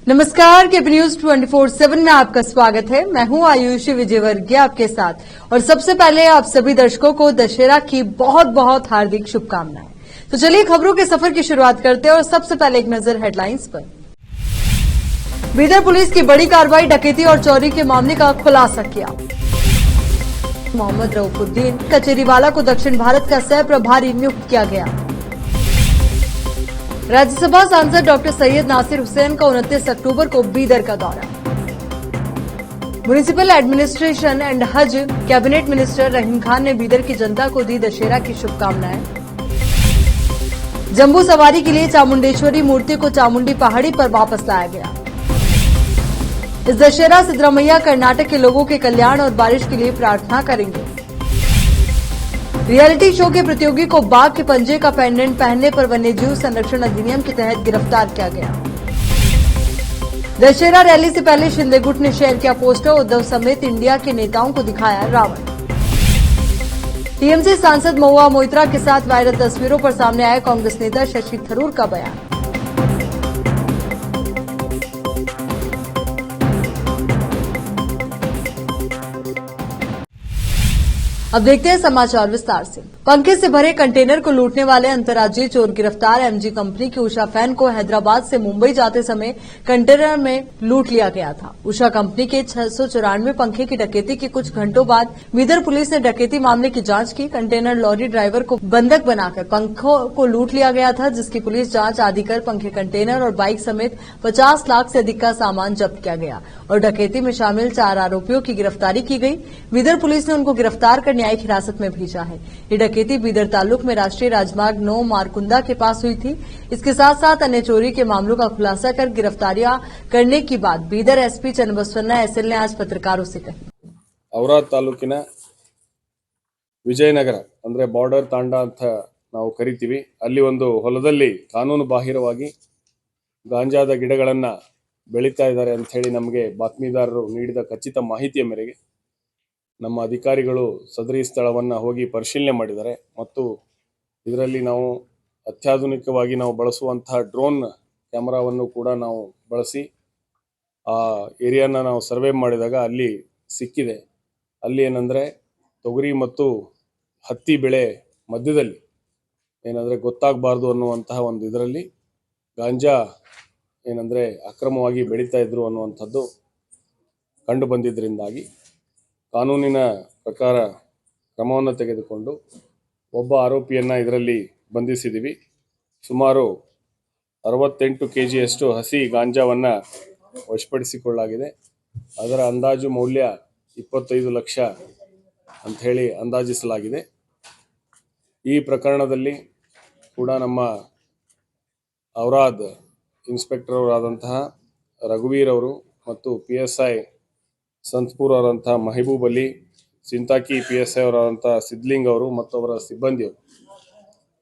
नमस्कार, KP news 24/7 में आपका स्वागत है। मैं हूं आयुषी विजयवर्गीय आपके साथ और सबसे पहले आप सभी दर्शकों को दशहरा की बहुत बहुत हार्दिक शुभकामनाएं। तो चलिए खबरों के सफर की शुरुआत करते हैं और सबसे पहले एक नजर हेडलाइंस पर। बीदर पुलिस की बड़ी कार्रवाई, डकैती और चोरी के मामले का खुलासा किया। मोहम्मद रऊफुद्दीन कचेरीवाला को दक्षिण भारत का सह प्रभारी नियुक्त किया गया। राज्यसभा सांसद डॉक्टर सैयद नासिर हुसैन का 29 अक्टूबर को बीदर का दौरा। म्युनिसिपल एडमिनिस्ट्रेशन एंड हज कैबिनेट मिनिस्टर रहीम खान ने बीदर की जनता को दी दशहरा की शुभकामनाएं। जंबू सवारी के लिए चामुंडेश्वरी मूर्ति को चामुंडी पहाड़ी पर वापस लाया गया। इस दशहरा सिद्धरामैया कर्नाटक के लोगों के कल्याण और बारिश के लिए प्रार्थना करेंगे। रियलिटी शो के प्रतियोगी को बाघ के पंजे का पेंडेंट पहनने पर वन्यजीव संरक्षण अधिनियम के तहत गिरफ्तार किया गया। दशहरा रैली से पहले शिंदे गुट ने शेयर किया पोस्टर, उद्धव समेत इंडिया के नेताओं को दिखाया रावण। टीएमसी सांसद महुआ मोइत्रा के साथ वायरल तस्वीरों पर सामने आया कांग्रेस नेता शशि थरूर का बयान। अब देखते हैं समाचार विस्तार से। पंखे से भरे कंटेनर को लूटने वाले अंतर्राज्यीय चोर गिरफ्तार। एमजी कंपनी की उषा फैन को हैदराबाद से मुंबई जाते समय कंटेनर में लूट लिया गया था। उषा कंपनी के 694 पंखे की डकैती के कुछ घंटों बाद बीदर पुलिस ने डकैती मामले की जांच की। कंटेनर लॉरी ड्राइवर को बंधक बनाकर पंखों को लूट लिया गया था, जिसकी पुलिस जांच आदि कर पंखे, कंटेनर और बाइक समेत 50 लाख से अधिक का सामान जब्त किया गया और डकैती में शामिल 4 आरोपियों की गिरफ्तारी की गई। बीदर पुलिस ने उनको गिरफ्तार कर न्यायिक हिरासत में भेजा है। ये डकैती बीदर ताल्लुक में राष्ट्रीय राजमार्ग 9 मारकुंदा के पास हुई थी। इसके साथ साथ अन्य चोरी के मामलों का खुलासा कर गिरफ्तारियां करने की बात बीदर एसपी चन्नबसवಣ್ಣ एसएल ने आज पत्रकारों से कही। ಔರಾದ್ ತಾಲೂಕಿನ ವಿಜಯನಗರ ಅಂದ್ರೆ ಬಾರ್ಡರ್ ತಾಂಡ ಅಂತ ನಾವು ಕರಿತೀವಿ, ಅಲ್ಲಿ ಒಂದು ಹೊಲದಲ್ಲಿ ಕಾನೂನು ಬಾಹಿರವಾಗಿ ಗಾಂಜಾದ ಗಿಡಗಳನ್ನು ಬೆಳೀತಾ ಇದ್ದಾರೆ ಅಂತ ಹೇಳಿ ನಮಗೆ ಬಾತ್ಮೀದಾರರು ನೀಡಿದ ಖಚಿತ ಮಾಹಿತಿಯ ಮೇರೆಗೆ ನಮ್ಮ ಅಧಿಕಾರಿಗಳು ಸದರಿ ಸ್ಥಳವನ್ನು ಹೋಗಿ ಪರಿಶೀಲನೆ ಮಾಡಿದ್ದಾರೆ ಮತ್ತು ಇದರಲ್ಲಿ ನಾವು ಅತ್ಯಾಧುನಿಕವಾಗಿ ನಾವು ಬಳಸುವಂತಹ ಡ್ರೋನ್ ಕ್ಯಾಮೆರಾವನ್ನು ಕೂಡ ನಾವು ಬಳಸಿ ಆ ಏರಿಯಾನ ನಾವು ಸರ್ವೆ ಮಾಡಿದಾಗ ಅಲ್ಲಿ ಸಿಕ್ಕಿದೆ. ಅಲ್ಲಿ ಏನಂದರೆ ತೊಗರಿ ಮತ್ತು ಹತ್ತಿ ಬೆಳೆ ಮಧ್ಯದಲ್ಲಿ ಏನಂದರೆ ಗೊತ್ತಾಗಬಾರ್ದು ಅನ್ನುವಂತಹ ಒಂದು ಇದರಲ್ಲಿ ಗಾಂಜಾ ಏನಂದರೆ ಅಕ್ರಮವಾಗಿ ಬೆಳೀತಾ ಇದ್ರು ಅನ್ನುವಂಥದ್ದು ಕಂಡು ಬಂದಿದ್ದರಿಂದಾಗಿ ಕಾನೂನಿನ ಪ್ರಕಾರ ಕ್ರಮವನ್ನು ತೆಗೆದುಕೊಂಡು ಒಬ್ಬ ಆರೋಪಿಯನ್ನು ಇದರಲ್ಲಿ ಬಂಧಿಸಿದ್ದೀವಿ. ಸುಮಾರು 68 kgಯಷ್ಟು ಹಸಿ ಗಾಂಜಾವನ್ನು ವಶಪಡಿಸಿಕೊಳ್ಳಲಾಗಿದೆ. ಅದರ ಅಂದಾಜು ಮೌಲ್ಯ 25 ಲಕ್ಷ ಅಂತ ಹೇಳಿ ಅಂದಾಜಿಸಲಾಗಿದೆ. ಈ ಪ್ರಕರಣದಲ್ಲಿ ಕೂಡ ನಮ್ಮ ಔರಾದ್ ಇನ್ಸ್ಪೆಕ್ಟರ್ ಅವರಾದಂತಹ ರಘುವೀರ್ ಅವರು ಮತ್ತು PSI ಸಂತಪುರ ಅವರಂತಹ ಮೆಹಬೂಬ್ ಅಲಿ, ಸಿಂತಾಕಿ PSI ಅವರಾದಂತಹ ಸಿದ್ಲಿಂಗ್ ಅವರು ಮತ್ತು ಅವರ ಸಿಬ್ಬಂದಿಯವರು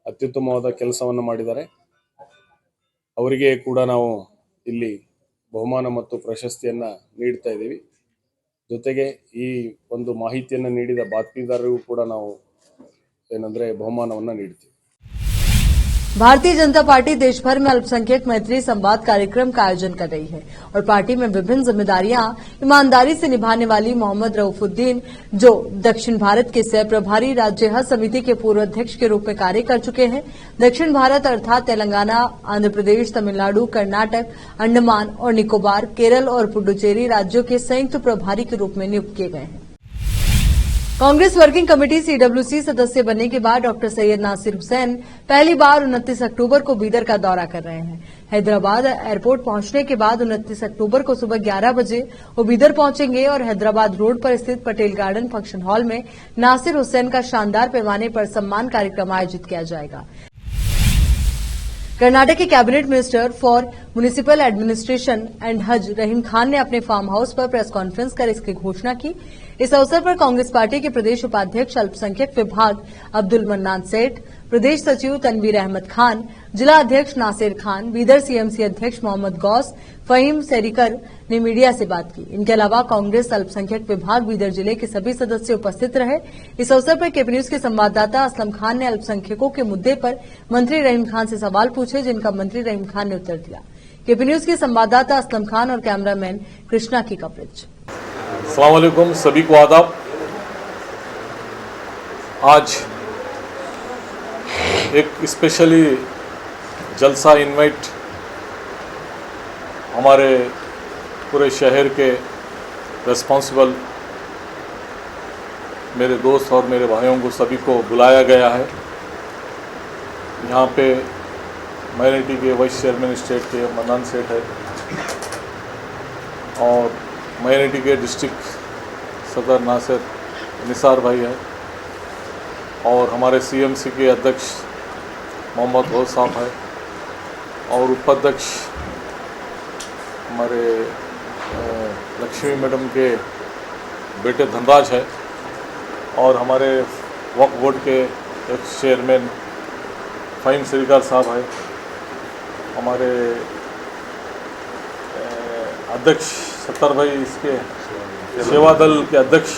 ಅತ್ಯುತ್ತಮವಾದ ಕೆಲಸವನ್ನು ಮಾಡಿದ್ದಾರೆ. ಅವರಿಗೆ ಕೂಡ ನಾವು ಇಲ್ಲಿ ಬಹುಮಾನ ಮತ್ತು ಪ್ರಶಸ್ತಿಯನ್ನು ನೀಡ್ತಾ ಇದ್ದೀವಿ. ಜೊತೆಗೆ ಈ ಒಂದು ಮಾಹಿತಿಯನ್ನು ನೀಡಿದ ಬಾತ್ಮೀದಾರರಿಗೂ ಕೂಡ ನಾವು ಏನಂದ್ರೆ ಬಹುಮಾನವನ್ನು ನೀಡ್ತೀವಿ. भारतीय जनता पार्टी देश भर में अल्पसंख्यक मैत्री संवाद कार्यक्रम का आयोजन कर रही है और पार्टी में विभिन्न जिम्मेदारियां ईमानदारी से निभाने वाली मोहम्मद रऊफुद्दीन, जो दक्षिण भारत के सह प्रभारी राज्य हज समिति के पूर्व अध्यक्ष के रूप में कार्य कर चुके हैं, दक्षिण भारत अर्थात तेलंगाना, आंध्र प्रदेश, तमिलनाडु, कर्नाटक, अंडमान और निकोबार, केरल और पुडुचेरी राज्यों के संयुक्त प्रभारी के रूप में नियुक्त किए गए हैं। कांग्रेस वर्किंग कमेटी CWC सदस्य बनने के बाद डॉक्टर सैयद नासिर हुसैन पहली बार 29 अक्टूबर को बीदर का दौरा कर रहे हैं। हैदराबाद एयरपोर्ट पहुंचने के बाद 29 अक्टूबर को सुबह 11 बजे वो बीदर पहुंचेंगे और हैदराबाद रोड पर स्थित पटेल गार्डन फंक्शन हॉल में नासिर हुसैन का शानदार पैमाने पर सम्मान कार्यक्रम आयोजित किया जाएगा। कर्नाटक के cabinet minister for municipal administration and हज रहीम खान ने अपने फार्म हाउस पर प्रेस कॉन्फ्रेंस कर इसकी घोषणा की। इस अवसर पर कांग्रेस पार्टी के प्रदेश उपाध्यक्ष अल्पसंख्यक विभाग अब्दुल मन्नान सेठ, प्रदेश सचिव तनवीर अहमद खान, जिला अध्यक्ष नासिर खान, बीदर CMC अध्यक्ष मोहम्मद गौस, फहीम सेरिकर ने मीडिया से बात की। इनके अलावा कांग्रेस अल्पसंख्यक विभाग बीदर जिले के सभी सदस्य उपस्थित रहे। इस अवसर पर केपी न्यूज के संवाददाता असलम खान ने अल्पसंख्यकों के मुद्दे पर मंत्री रहीम खान से सवाल पूछे, जिनका मंत्री रहीम खान ने उत्तर दिया। केपी न्यूज के संवाददाता असलम खान और कैमरामैन कृष्णा की कवरेज। अस्सलाम वालेकुम, सभी को आदाब। आज एक स्पेशली जलसा इनवाइट हमारे पूरे शहर के रिस्पॉन्सिबल मेरे दोस्त और मेरे भाइयों को सभी को बुलाया गया है। यहाँ पे माइनॉरिटी के वाइस चेयरमैन स्टेट के मन्नान सेठ है और माइनॉरिटी के डिस्ट्रिक्ट सदर नासिर निसार भाई है और हमारे सीएमसी के अध्यक्ष मोहम्मद गौस साहब है और उपाध्यक्ष हमारे लक्ष्मी मैडम के बेटे धनराज है और हमारे वक्फ बोर्ड के एक्स चेयरमैन फ़हीम श्रीकार साहब है, हमारे अध्यक्ष सत्तर भाई, इसके सेवा दल के अध्यक्ष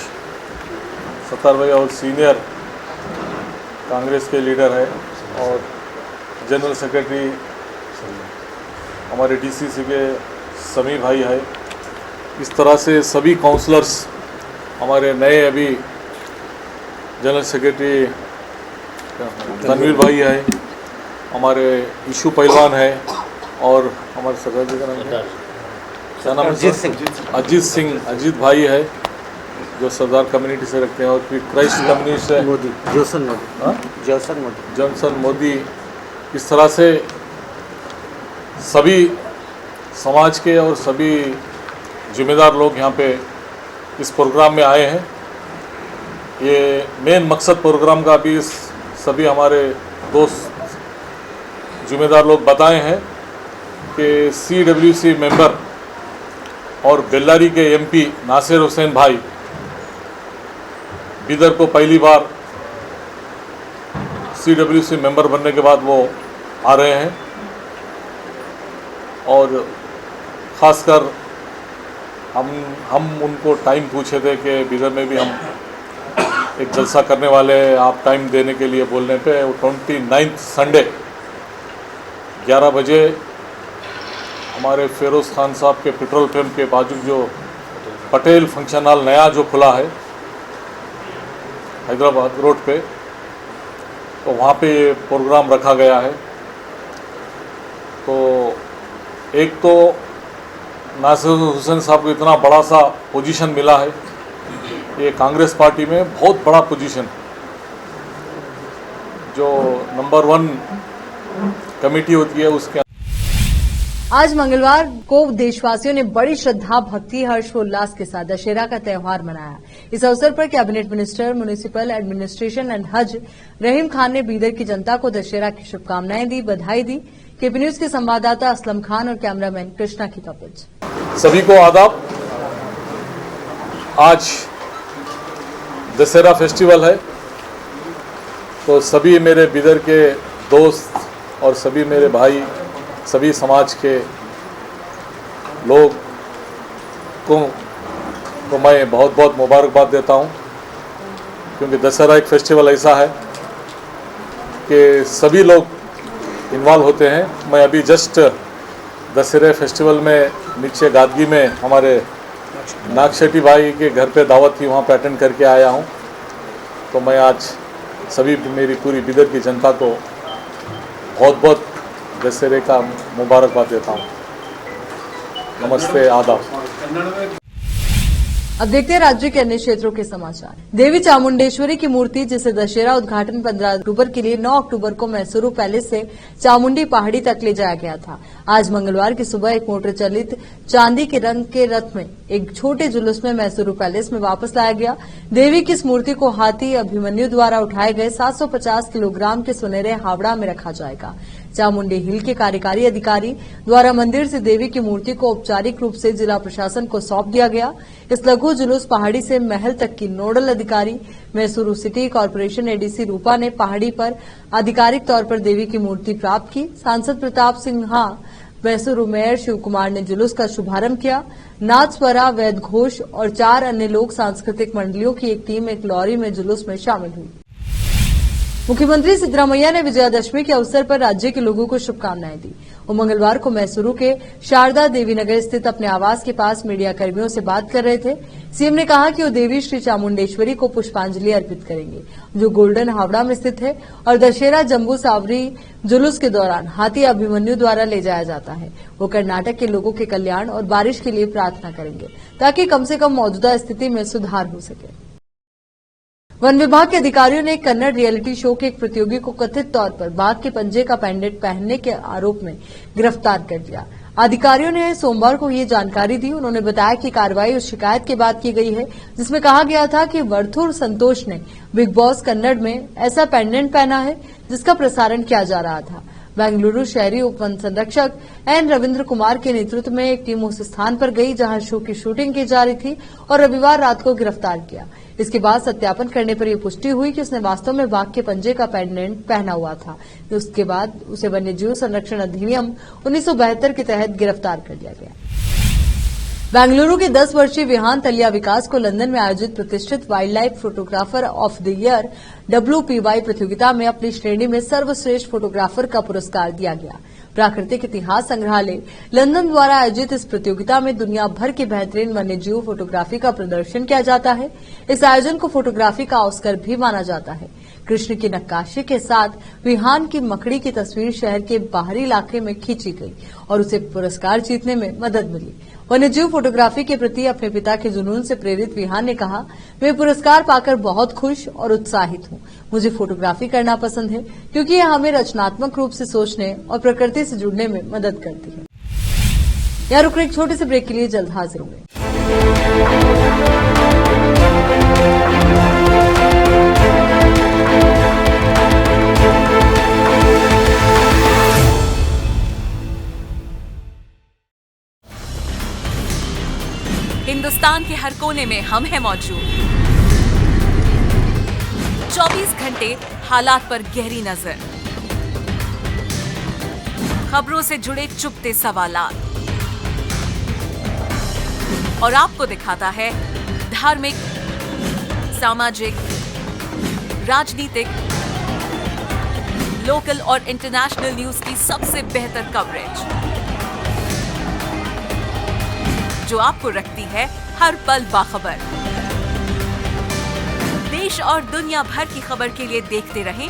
सत्तर भाई और सीनियर कांग्रेस के लीडर है और जनरल सेक्रेटरी हमारे डीसीसी के समी भाई है। इस तरह से सभी काउंसलर्स हमारे नए अभी जनरल सेक्रेटरी तनवीर भाई है, हमारे इशू पहलवान है और हमारे सेक्रेटरी का नाम अजीत सिंह अजीत भाई है जो सरदार कम्युनिटी से रखते हैं और फिर क्राइस्ट कम्युनिटी से जॉनसन मोदी। इस तरह से सभी समाज के और सभी जिम्मेदार लोग यहाँ पे इस प्रोग्राम में आए हैं। ये मेन मकसद प्रोग्राम का भी सभी हमारे दोस्त जिम्मेदार लोग बताए हैं कि CWC मेंबर और बेल्लारी के MP नासिर हुसैन भाई बिदर को पहली बार CWC मेंबर बनने के बाद वो आ रहे हैं और ख़ासकर हम उनको टाइम पूछे थे कि बिदर में भी हम एक जलसा करने वाले हैं, आप टाइम देने के लिए बोलने पे 29 संडे 11 बजे हमारे फेरोज़ खान साहब के पेट्रोल पंप के बाजू जो पटेल फंक्शन हॉल नया जो खुला है हैदराबाद रोड पे, तो वहाँ पे ये प्रोग्राम रखा गया है। तो एक तो नासिर हुसैन साहब को इतना बड़ा सा पोजीशन मिला है, ये कांग्रेस पार्टी में बहुत बड़ा पोजीशन, जो नंबर 1 कमेटी होती है उसके। आज मंगलवार को देशवासियों ने बड़ी श्रद्धा, भक्ति, हर्षोल्लास के साथ दशहरा का त्यौहार मनाया। इस अवसर पर cabinet minister municipal administration and हज रहीम खान ने बीदर की जनता को दशहरा की शुभकामनाएं दी, बधाई दी। केपी न्यूज के संवाददाता असलम खान और कैमरामैन कृष्णा की कवरेज। सभी को आदाब। आज दशहरा फेस्टिवल है, तो सभी मेरे बिदर के दोस्त और सभी मेरे भाई, सभी समाज के लोग को मैं बहुत बहुत मुबारकबाद देता हूं, क्योंकि दशहरा एक फेस्टिवल ऐसा है कि सभी लोग इन्वॉल्व होते हैं। मैं अभी जस्ट दशहरे फेस्टिवल में नीचे गादगी में हमारे नागशेट्टी भाई के घर पे दावत थी, वहाँ पे अटेंड करके आया हूँ। तो मैं आज सभी मेरी पूरी बिदर की जनता को बहुत बहुत दशहरे का मुबारकबाद देता हूँ। नमस्ते, आदाब। अब देखते हैं राज्य के अन्य क्षेत्रों के समाचार। देवी चामुंडेश्वरी की मूर्ति, जिसे दशहरा उद्घाटन 15 अक्टूबर के लिए 9 अक्टूबर को मैसूरू पैलेस से चामुंडी पहाड़ी तक ले जाया गया था। आज मंगलवार की सुबह एक मोटर चलित चांदी के रंग के रथ में एक छोटे जुलूस में मैसूरू पैलेस में वापस लाया गया। देवी की इस मूर्ति को हाथी अभिमन्यु द्वारा उठाए गए 750 किलोग्राम के सुनहरे हावड़ा में रखा जाएगा। चामुंडी हिल के कार्यकारी अधिकारी द्वारा मंदिर से देवी की मूर्ति को औपचारिक रूप से जिला प्रशासन को सौंप दिया गया। इस लघु जुलूस पहाड़ी से महल तक की नोडल अधिकारी मैसूरू सिटी कॉर्पोरेशन एडीसी रूपा ने पहाड़ी पर आधिकारिक तौर पर देवी की मूर्ति प्राप्त की। सांसद प्रताप सिन्हा, मैसूरू मेयर शिव कुमार ने जुलूस का शुभारंभ किया। नाथस्वरा, वैद घोष और 4 अन्य लोक सांस्कृतिक मंडलियों की एक टीम एक लॉरी में जुलूस में शामिल हुई। मुख्यमंत्री सिद्धरामैया ने विजयादशमी के अवसर पर राज्य के लोगों को शुभकामनाएं दी। वो मंगलवार को मैसूरू के शारदा देवी नगर स्थित अपने आवास के पास मीडिया कर्मियों से बात कर रहे थे। सीएम ने कहा कि वो देवी श्री चामुंडेश्वरी को पुष्पांजलि अर्पित करेंगे, जो गोल्डन हावड़ा में स्थित है, और दशहरा जम्बू सावरी जुलूस के दौरान हाथी अभिमन्यु द्वारा ले जाया जाता है। वो कर्नाटक के लोगों के कल्याण और बारिश के लिए प्रार्थना करेंगे, ताकि कम से कम मौजूदा स्थिति में सुधार हो सके। वन विभाग के अधिकारियों ने कन्नड़ रियलिटी शो के एक प्रतियोगी को कथित तौर पर बाघ के पंजे का पेंडेंट पहनने के आरोप में गिरफ्तार कर लिया। अधिकारियों ने सोमवार को ये जानकारी दी। उन्होंने बताया कि कार्रवाई उस शिकायत के बाद की गई है जिसमें कहा गया था कि वर्थुर संतोष ने बिग बॉस कन्नड़ में ऐसा पेंडेंट पहना है जिसका प्रसारण किया जा रहा था। बेंगलुरु शहरी उप वन संरक्षक एन रविंद्र कुमार के नेतृत्व में एक टीम उस स्थान पर गई जहां शो की शूटिंग की जा रही थी और रविवार रात को गिरफ्तार किया। इसके बाद सत्यापन करने पर यह पुष्टि हुई कि उसने वास्तव में बाघ के पंजे का पेंडेंट पहना हुआ था। उसके बाद उसे वन्यजीव संरक्षण अधिनियम 1972 के तहत गिरफ्तार कर लिया गया। बेंगलुरु के 10 वर्षीय विहान तलिया विकास को लंदन में आयोजित प्रतिष्ठित wild life photographer of the year WPY प्रतियोगिता में अपनी श्रेणी में सर्वश्रेष्ठ फोटोग्राफर का पुरस्कार दिया गया। प्राकृतिक इतिहास संग्रहालय लंदन द्वारा आयोजित इस प्रतियोगिता में दुनिया भर के बेहतरीन वन्यजीव फोटोग्राफी का प्रदर्शन किया जाता है। इस आयोजन को फोटोग्राफी का ऑस्कर भी माना जाता है। कृष्ण की नक्काशी के साथ विहान की मकड़ी की तस्वीर शहर के बाहरी इलाके में खींची गई और उसे पुरस्कार जीतने में मदद मिली। वन्यजीव फोटोग्राफी के प्रति अपने पिता के जुनून से प्रेरित विहान ने कहा, मैं पुरस्कार पाकर बहुत खुश और उत्साहित हूं। मुझे फोटोग्राफी करना पसंद है क्योंकि यह हमें रचनात्मक रूप से सोचने और प्रकृति से जुड़ने में मदद करती है। यहाँ रुक एक छोटे से ब्रेक के लिए जल्द हाजिर होंगे। हिंदुस्तान के हर कोने में हम हैं मौजूद। 24 घंटे हालात पर गहरी नजर, खबरों से जुड़े चुपते सवालात और आपको दिखाता है धार्मिक, सामाजिक, राजनीतिक, लोकल और इंटरनेशनल न्यूज की सबसे बेहतर कवरेज, जो आपको रखती है हर पल बाखबर। देश और दुनिया भर की खबर के लिए देखते रहें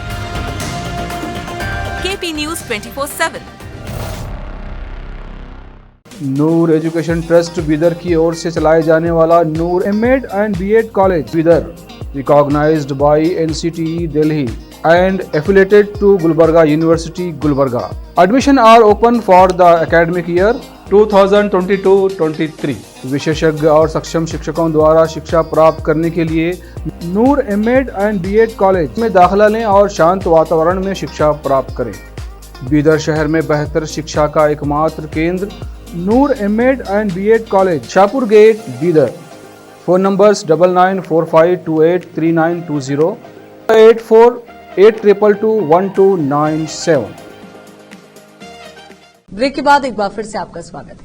KP News 24/7। Noor education trust Bidar की ओर से चलाए जाने वाला Noor MEd and BEd college Bidar, recognised by NCTE Delhi and affiliated to Gulbarga University, Gulbarga. Admission are open for the academic year 2022-23. विशेषज्ञ और सक्षम शिक्षकों द्वारा शिक्षा प्राप्त करने के लिए नूर एमएड एंड बीएड कॉलेज में दाखिला लें और शांत वातावरण में शिक्षा प्राप्त करें। बीदर शहर में बेहतर शिक्षा का एकमात्र केंद्र Noor MEd and BEd college, Shahpur gate, Bidar. Phone numbers 9945283920, 8482221297। Break के बाद एक बार फिर से आपका स्वागत है।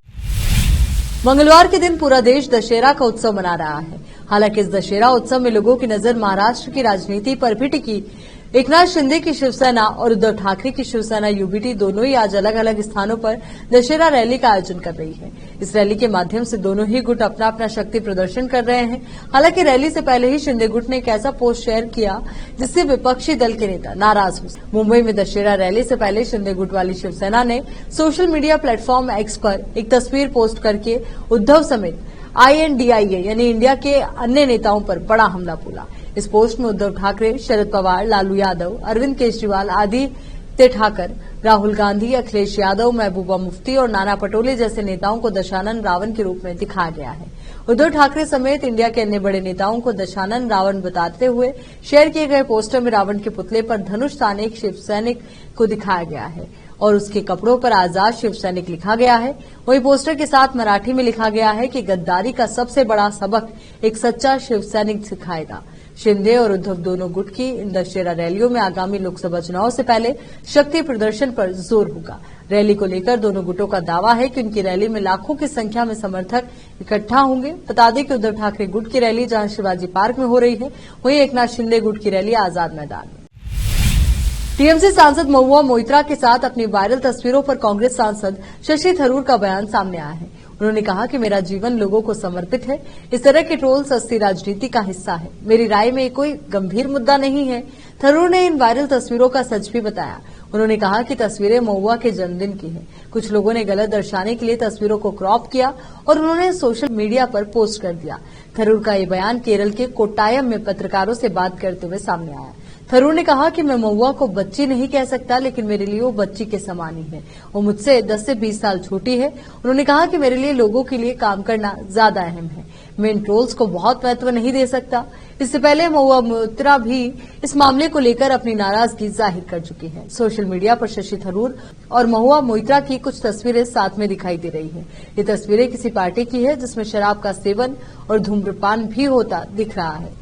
मंगलवार के दिन पूरा देश दशहरा का उत्सव मना रहा है। हालांकि इस दशहरा उत्सव में लोगों की नजर महाराष्ट्र की राजनीति पर भी टिकी। एकनाथ शिंदे की शिवसेना और उद्धव ठाकरे की शिवसेना UBT दोनों ही आज अलग अलग स्थानों पर दशहरा रैली का आयोजन कर रही है। इस रैली के माध्यम से दोनों ही गुट अपना अपना शक्ति प्रदर्शन कर रहे हैं। हालांकि रैली से पहले ही शिंदे गुट ने एक ऐसा पोस्ट शेयर किया जिससे विपक्षी दल के नेता नाराज हुए। मुंबई में दशहरा रैली से पहले शिंदे गुट वाली शिवसेना ने सोशल मीडिया प्लेटफॉर्म X पर एक तस्वीर पोस्ट करके उद्धव समेत INDIA यानी इंडिया के अन्य नेताओं पर बड़ा हमला बोला। इस पोस्ट में उद्धव ठाकरे, शरद पवार, लालू यादव, अरविंद केजरीवाल, आदित्य ठाकर, राहुल गांधी, अखिलेश यादव, महबूबा मुफ्ती और नाना पटोले जैसे नेताओं को दशानन रावण के रूप में दिखाया गया है। उद्धव ठाकरे समेत इंडिया के अन्य बड़े नेताओं को दशानन रावण बताते हुए शेयर किए गए पोस्टर में रावण के पुतले पर धनुष ताने एक शिव सैनिक को दिखाया गया है और उसके कपड़ों पर आजाद शिव सैनिक लिखा गया है। वहीं पोस्टर के साथ मराठी में लिखा गया है कि गद्दारी का सबसे बड़ा सबक एक सच्चा शिव सैनिक सिखाएगा। शिंदे और उद्धव दोनों गुट की इन दशहरा रैलियों में आगामी लोकसभा चुनाव से पहले शक्ति प्रदर्शन पर जोर होगा। रैली को लेकर दोनों गुटों का दावा है कि उनकी रैली में लाखों की संख्या में समर्थक इकट्ठा होंगे। बता दें कि उद्धव ठाकरे गुट की रैली जहां शिवाजी पार्क में हो रही है, वहीं एकनाथ शिंदे गुट की रैली आजाद मैदान में। टीएमसी सांसद महुआ मोइत्रा के साथ अपनी वायरल तस्वीरों पर कांग्रेस सांसद शशि थरूर का बयान सामने आया है। उन्होंने कहा कि मेरा जीवन लोगों को समर्पित है। इस तरह के ट्रोल सस्ती राजनीति का हिस्सा है। मेरी राय में कोई गंभीर मुद्दा नहीं है। थरूर ने इन वायरल तस्वीरों का सच भी बताया। उन्होंने कहा कि तस्वीरें महुआ के जन्मदिन की है। कुछ लोगों ने गलत दर्शाने के लिए तस्वीरों को क्रॉप किया और उन्होंने सोशल मीडिया पर पोस्ट कर दिया। थरूर का ये बयान केरल के कोट्टायम में पत्रकारों से बात करते हुए सामने आया। थरूर ने कहा कि मैं महुआ को बच्ची नहीं कह सकता, लेकिन मेरे लिए वो बच्ची के समान ही है। वो मुझसे 10 से 20 साल छोटी है। उन्होंने कहा कि मेरे लिए लोगों के लिए काम करना ज्यादा अहम है। मैं इन ट्रोल्स को बहुत महत्व नहीं दे सकता। इससे पहले महुआ मोइत्रा भी इस मामले को लेकर अपनी नाराजगी जाहिर कर चुकी है। सोशल मीडिया पर शशि थरूर और महुआ मोइत्रा की कुछ तस्वीरें साथ में दिखाई दे रही है। ये तस्वीरें किसी पार्टी की है जिसमें शराब का सेवन और धूम्रपान भी होता दिख रहा है।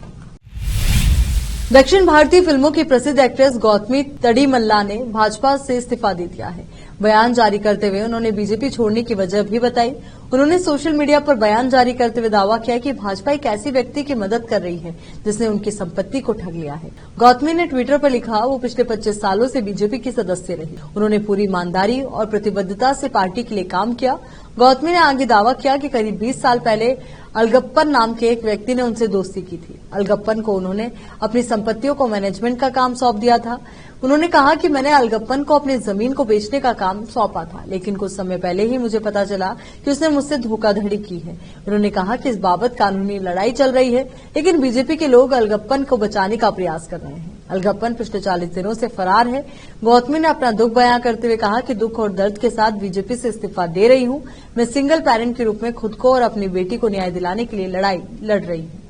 दक्षिण भारतीय फिल्मों की प्रसिद्ध एक्ट्रेस गौतमी तड़ीमल्ला ने भाजपा से इस्तीफा दे दिया है। बयान जारी करते हुए उन्होंने बीजेपी छोड़ने की वजह भी बताई। उन्होंने सोशल मीडिया पर बयान जारी करते हुए दावा किया कि भाजपा एक ऐसी व्यक्ति की मदद कर रही है जिसने उनकी संपत्ति को ठग लिया है। गौतमी ने ट्विटर पर लिखा, वो पिछले 25 सालों से बीजेपी की सदस्य रही। उन्होंने पूरी ईमानदारी और प्रतिबद्धता से पार्टी के लिए काम किया। गौतमी ने आगे दावा किया कि करीब 20 साल पहले अलगप्पन नाम के एक व्यक्ति ने उनसे दोस्ती की थी। अलगप्पन को उन्होंने अपनी संपत्तियों को मैनेजमेंट का काम सौंप दिया था। उन्होंने कहा कि मैंने अलगप्पन को अपनी जमीन को बेचने का काम सौंपा था, लेकिन कुछ समय पहले ही मुझे पता चला कि उसने मुझसे धोखाधड़ी की है। उन्होंने कहा कि इस बाबत कानूनी लड़ाई चल रही है, लेकिन बीजेपी के लोग अलगप्पन को बचाने का प्रयास कर रहे हैं। अलगप्पन पिछले 40 दिनों से फरार है। गौतमी ने अपना दुख बयां करते हुए कहा कि दुख और दर्द के साथ बीजेपी से इस्तीफा दे रही हूं। मैं सिंगल पेरेंट के रूप में खुद को और अपनी बेटी को न्याय दिलाने के लिए लड़ाई लड़ रही हूं।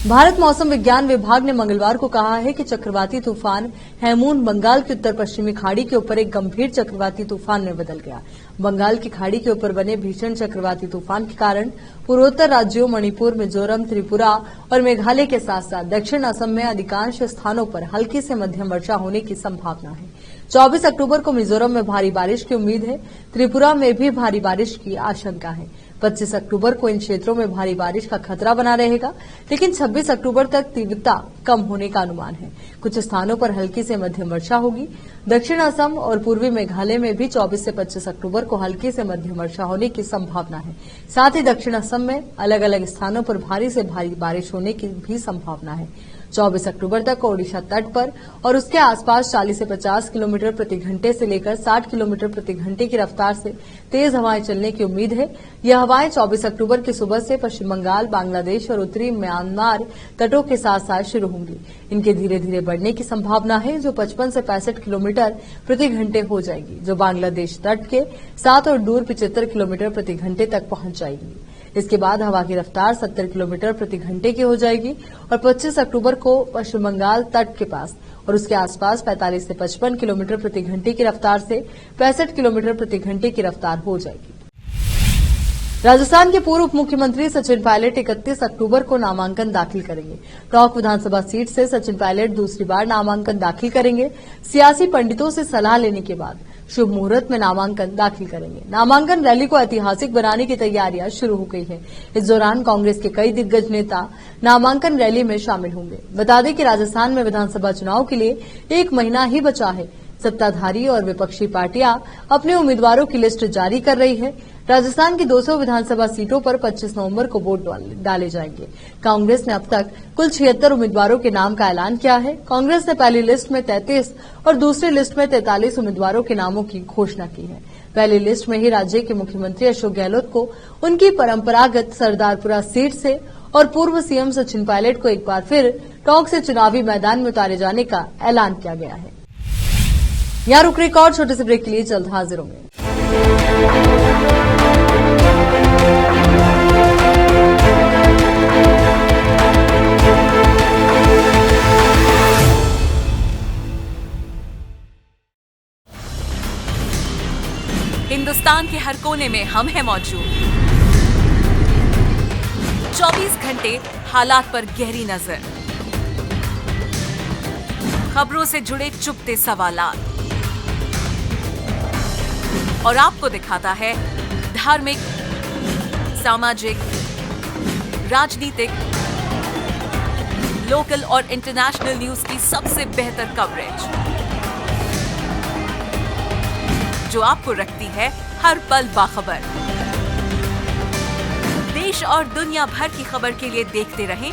भारत मौसम विज्ञान विभाग ने मंगलवार को कहा है कि चक्रवाती तूफान हेमून बंगाल की उत्तर पश्चिमी खाड़ी के ऊपर एक गंभीर चक्रवाती तूफान में बदल गया। बंगाल की खाड़ी के ऊपर बने भीषण चक्रवाती तूफान के कारण पूर्वोत्तर राज्यों मणिपुर, मिजोरम, त्रिपुरा और मेघालय के साथ साथ दक्षिण असम में अधिकांश स्थानों पर हल्की से मध्यम वर्षा होने की संभावना है। 24 अक्टूबर को मिजोरम में भारी बारिश की उम्मीद है। त्रिपुरा में भी भारी बारिश की आशंका है। 25 अक्टूबर को इन क्षेत्रों में भारी बारिश का खतरा बना रहेगा, लेकिन 26 अक्टूबर तक तीव्रता कम होने का अनुमान है। कुछ स्थानों पर हल्की से मध्यम वर्षा होगी। दक्षिण असम और पूर्वी मेघालय में भी 24 से 25 अक्टूबर को हल्की से मध्यम वर्षा होने की संभावना है। साथ ही दक्षिण असम में अलग अलग स्थानों पर भारी से भारी बारिश होने की भी संभावना है। 24 अक्टूबर तक ओडिशा तट पर और उसके आसपास 40 से 50 किलोमीटर प्रति घंटे से लेकर 60 किलोमीटर प्रति घंटे की रफ्तार से तेज हवाएं चलने की उम्मीद है। यह हवाएं 24 अक्टूबर की सुबह से पश्चिम बंगाल, बांग्लादेश और उत्तरी म्यांमार तटों के साथ साथ शुरू होंगी। इनके धीरे धीरे बढ़ने की संभावना है, जो 55 से 65 किलोमीटर प्रति घंटे हो जाएगी, जो बांग्लादेश तट के साथ और दूर 75 किलोमीटर प्रति घंटे तक पहुंच जाएगी। इसके बाद हवा की रफ्तार 70 किलोमीटर प्रति घंटे की हो जाएगी और 25 अक्टूबर को पश्चिम बंगाल तट के पास और उसके आसपास 45 से 55 किलोमीटर प्रति घंटे की रफ्तार से 65 किलोमीटर प्रति घंटे की रफ्तार हो जाएगी। राजस्थान के पूर्व उप मुख्यमंत्री सचिन पायलट 31 अक्टूबर को नामांकन दाखिल करेंगे। टोंक विधानसभा सीट से सचिन पायलट दूसरी बार नामांकन दाखिल करेंगे। सियासी पंडितों से सलाह लेने के बाद शुभ मुहूर्त में नामांकन दाखिल करेंगे। नामांकन रैली को ऐतिहासिक बनाने की तैयारियां शुरू हो गई है। इस दौरान कांग्रेस के कई दिग्गज नेता नामांकन रैली में शामिल होंगे। बता दें कि राजस्थान में विधानसभा चुनाव के लिए 1 महीना ही बचा है। सत्ताधारी और विपक्षी पार्टियां अपने उम्मीदवारों की लिस्ट जारी कर रही है। राजस्थान की 200 विधानसभा सीटों पर 25 नवंबर को वोट डाले जाएंगे। कांग्रेस ने अब तक कुल 76 उम्मीदवारों के नाम का ऐलान किया है। कांग्रेस ने पहली लिस्ट में 33 और दूसरी लिस्ट में 43 उम्मीदवारों के नामों की घोषणा की है। पहली लिस्ट में ही राज्य के मुख्यमंत्री अशोक गहलोत को उनकी परंपरागत सरदारपुरा सीट से और पूर्व सीएम सचिन पायलट को एक बार फिर टोंक से चुनावी मैदान में उतारे जाने का ऐलान किया गया है। यहाँ रुक एक और छोटे से ब्रेक के लिए जल्द हाजिर होंगे। हिंदुस्तान के हर कोने में हम हैं मौजूद। 24 घंटे हालात पर गहरी नजर, खबरों से जुड़े चुपते सवालात और आपको दिखाता है धार्मिक, सामाजिक, राजनीतिक, लोकल और इंटरनेशनल न्यूज की सबसे बेहतर कवरेज। जो आपको रखती है हर पल बाखबर। देश और दुनिया भर की खबर के लिए देखते रहें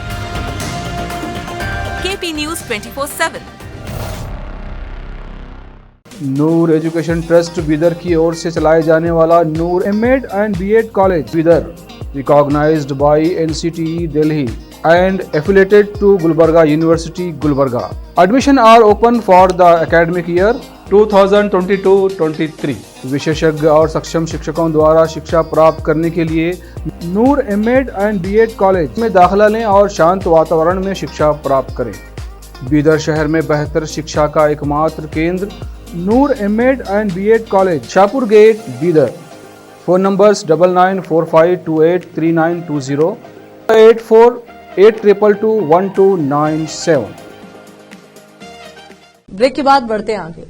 KP news 24/7। Noor education trust Bidar की ओर से चलाए जाने वाला Noor MEd and BEd college Bidar, recognized by NCTE Delhi and affiliated to Gulbarga University, Gulbarga. Admission are open for the academic year 2022-23. विशेषज्ञ और सक्षम शिक्षकों द्वारा शिक्षा प्राप्त करने के लिए नूर एमएड एंड बीएड कॉलेज में दाखिला लें और शांत वातावरण में शिक्षा प्राप्त करें। बीदर शहर में बेहतर शिक्षा का एकमात्र केंद्र Noor MEd and BEd college, Shahpur gate, Bidar. Phone numbers 9945283920, 8482221297। Break के बाद बढ़ते हैं आगे।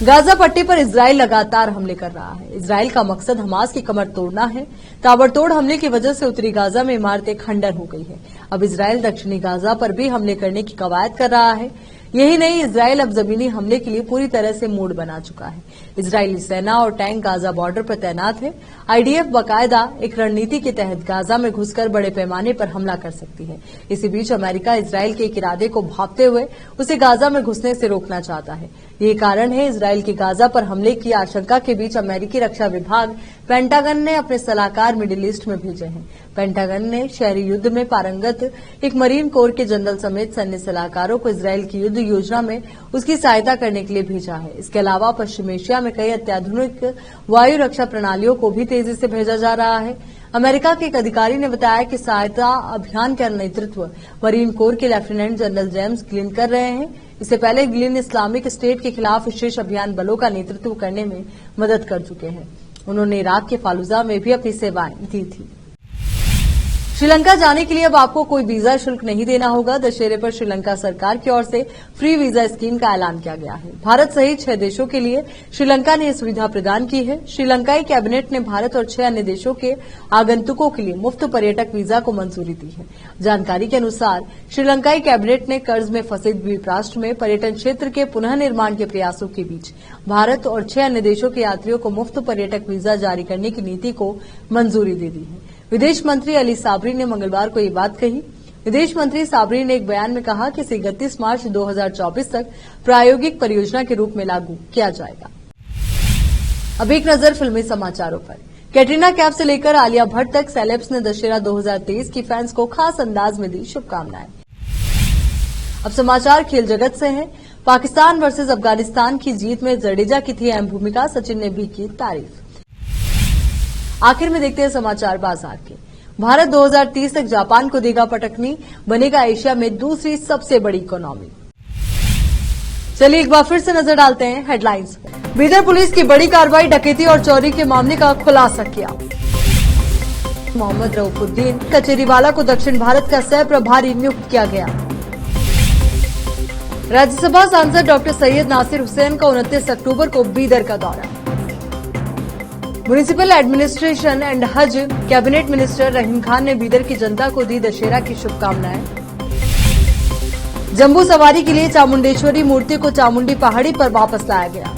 गाजा पट्टी पर इजराइल लगातार हमले कर रहा है। इजराइल का मकसद हमास की कमर तोड़ना है। ताबड़तोड़ हमले की वजह से उत्तरी गाजा में इमारतें खंडर हो गई है। अब इजराइल दक्षिणी गाजा पर भी हमले करने की कवायद कर रहा है। यही नहीं, इजराइल अब जमीनी हमले के लिए पूरी तरह से मूड बना चुका है। इजरायली सेना और टैंक गाजा बॉर्डर पर तैनात है। आईडीएफ बाकायदा एक रणनीति के तहत गाजा में घुसकर बड़े पैमाने पर हमला कर सकती है। इसी बीच अमेरिका इजराइल के एक इरादे को भांपते हुए उसे गाजा में घुसने से रोकना चाहता है। यही कारण है इजराइल के गाजा पर हमले की आशंका के बीच अमेरिकी रक्षा विभाग पेंटागन ने अपने सलाहकार मिडिल ईस्ट में भेजे हैं। पेंटागन ने शहरी युद्ध में पारंगत एक मरीन कोर के जनरल समेत सैन्य सलाहकारों को इजराइल की युद्ध योजना में उसकी सहायता करने के लिए भेजा है। इसके अलावा पश्चिम एशिया में कई अत्याधुनिक वायु रक्षा प्रणालियों को भी तेजी से भेजा जा रहा है। अमेरिका के एक अधिकारी ने बताया कि सहायता अभियान का नेतृत्व मरीन कोर के लेफ्टिनेंट जनरल जेम्स ग्लिन कर रहे हैं। इससे पहले ग्लिन इस्लामिक स्टेट के खिलाफ विशेष अभियान बलों का नेतृत्व करने में मदद कर चुके हैं। उन्होंने इराक के फालूजा में भी अपनी सेवाएं दी थी। श्रीलंका जाने के लिए अब आपको कोई वीजा शुल्क नहीं देना होगा। दशहरे पर श्रीलंका सरकार की ओर से फ्री वीजा स्कीम का ऐलान किया गया है। भारत सहित 6 देशों के लिए श्रीलंका ने यह सुविधा प्रदान की है। श्रीलंकाई कैबिनेट ने भारत और 6 अन्य देशों के आगंतुकों के लिए मुफ्त पर्यटक वीजा को मंजूरी दी है। जानकारी के अनुसार श्रीलंकाई कैबिनेट ने कर्ज में फंसे द्वीप राष्ट्र में पर्यटन क्षेत्र के पुनः निर्माण के प्रयासों के बीच भारत और 6 अन्य देशों के यात्रियों को मुफ्त पर्यटक वीजा जारी करने की नीति को मंजूरी दे दी है। विदेश मंत्री अली साबरी ने मंगलवार को ये बात कही। विदेश मंत्री साबरी ने एक बयान में कहा कि इसे 31 मार्च 2024 तक प्रायोगिक परियोजना के रूप में लागू किया जाएगा। अब एक नजर फिल्मी समाचारों पर। कैटरीना कैफ से लेकर आलिया भट्ट तक सेलेब्स ने दशहरा 2023 की फैंस को खास अंदाज में दी शुभकामनाएं। अब समाचार खेल जगत से हैं। पाकिस्तान वर्सेस अफगानिस्तान की जीत में जडेजा की थी अहम भूमिका, सचिन ने भी की तारीफ। आखिर में देखते हैं समाचार बाजार के। भारत 2030 तक जापान को देगा पटकनी, बनेगा एशिया में दूसरी सबसे बड़ी इकोनॉमी। चलिए एक बार फिर से नजर डालते हैं हेडलाइंस पर। बीदर पुलिस की बड़ी कार्रवाई, डकैती और चोरी के मामले का खुलासा किया। मोहम्मद रऊफुद्दीन कचेरीवाला को दक्षिण भारत का सह प्रभारी नियुक्त किया गया। राज्यसभा सांसद डॉक्टर सैयद नासिर हुसैन का 29 अक्टूबर को बीदर का दौरा। म्युनिसिपल एडमिनिस्ट्रेशन एंड हज कैबिनेट मिनिस्टर रहीम खान ने बीदर की जनता को दी दशहरा की शुभकामनाएं। जम्बू सवारी के लिए चामुंडेश्वरी मूर्ति को चामुंडी पहाड़ी पर वापस लाया गया।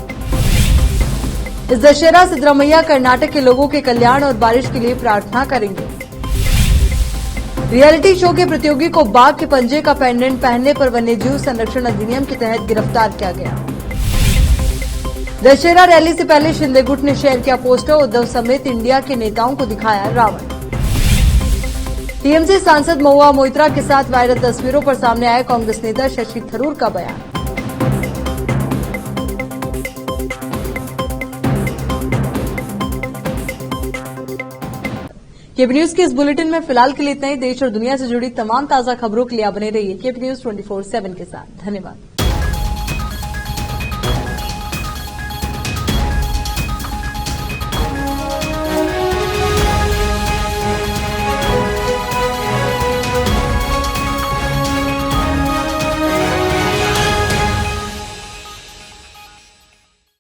इस दशहरा सिद्धरामैया कर्नाटक के लोगों के कल्याण और बारिश के लिए प्रार्थना करेंगे। रियलिटी शो के प्रतियोगी को बाघ के पंजे का पेंडेंट पहनने पर वन्यजीव संरक्षण अधिनियम के तहत गिरफ्तार किया गया। दशहरा रैली से पहले शिंदे गुट ने शेयर किया पोस्टर, उद्धव समेत इंडिया के नेताओं को दिखाया रावण। टीएमसी सांसद महुआ मोइत्रा के साथ वायरल तस्वीरों पर सामने आया कांग्रेस नेता शशि थरूर का बयान। केपी न्यूज के इस बुलेटिन में फिलहाल के लिए इतना ही। देश और दुनिया से जुड़ी तमाम ताजा खबरों के लिए आप बने रहिए केपी न्यूज 24/7 के साथ। धन्यवाद।